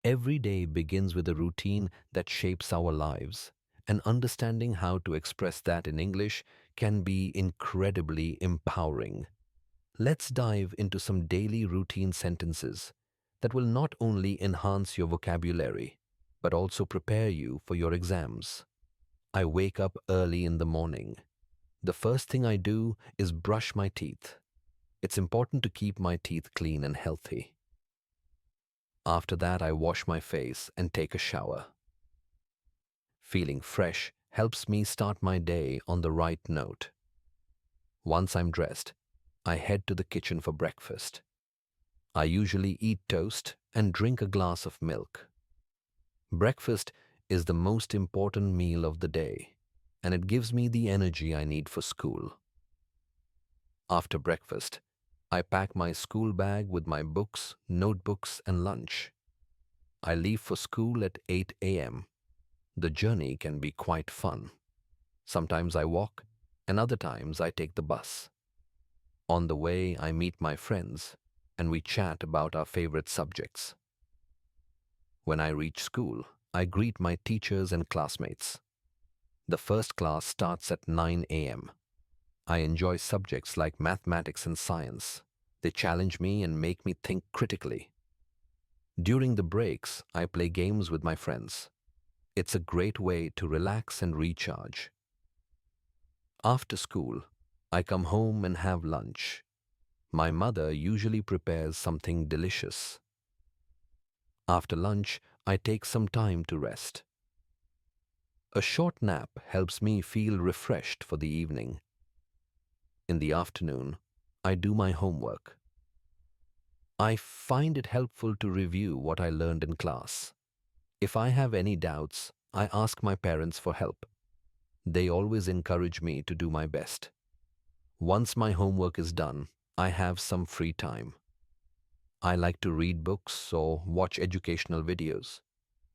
Every day begins with a routine that shapes our lives, and understanding how to express that in English can be incredibly empowering. Let's dive into some daily routine sentences that will not only enhance your vocabulary, but also prepare you for your exams. I wake up early in the morning. The first thing I do is brush my teeth. It's important to keep my teeth clean and healthy. After that, I wash my face and take a shower. Feeling fresh helps me start my day on the right note. Once I'm dressed, I head to the kitchen for breakfast. I usually eat toast and drink a glass of milk. Breakfast is the most important meal of the day, and it gives me the energy I need for school. After breakfast, I pack my school bag with my books, notebooks, and lunch. I leave for school at 8 a.m. The journey can be quite fun. Sometimes I walk, and other times I take the bus. On the way, I meet my friends, and we chat about our favorite subjects. When I reach school, I greet my teachers and classmates. The first class starts at 9 a.m. I enjoy subjects like mathematics and science. They challenge me and make me think critically. During the breaks, I play games with my friends. It's a great way to relax and recharge. After school, I come home and have lunch. My mother usually prepares something delicious. After lunch, I take some time to rest. A short nap helps me feel refreshed for the evening. In the afternoon, I do my homework. I find it helpful to review what I learned in class. If I have any doubts, I ask my parents for help. They always encourage me to do my best. Once my homework is done, I have some free time. I like to read books or watch educational videos.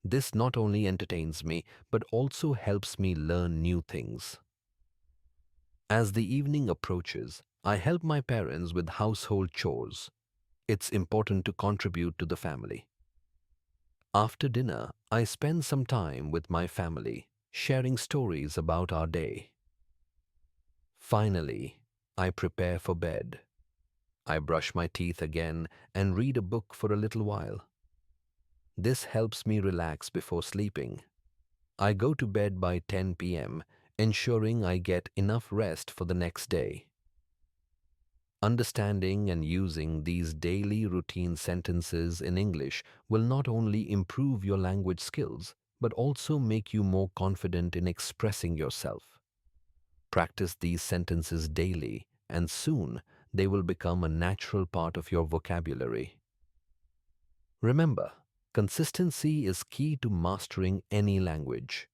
This not only entertains me, but also helps me learn new things. As the evening approaches, I help my parents with household chores. It's important to contribute to the family. After dinner, I spend some time with my family, sharing stories about our day. Finally, I prepare for bed. I brush my teeth again and read a book for a little while. This helps me relax before sleeping. I go to bed by 10 p.m., ensuring I get enough rest for the next day. Understanding and using these daily routine sentences in English will not only improve your language skills, but also make you more confident in expressing yourself. Practice these sentences daily, and soon they will become a natural part of your vocabulary. Remember, consistency is key to mastering any language.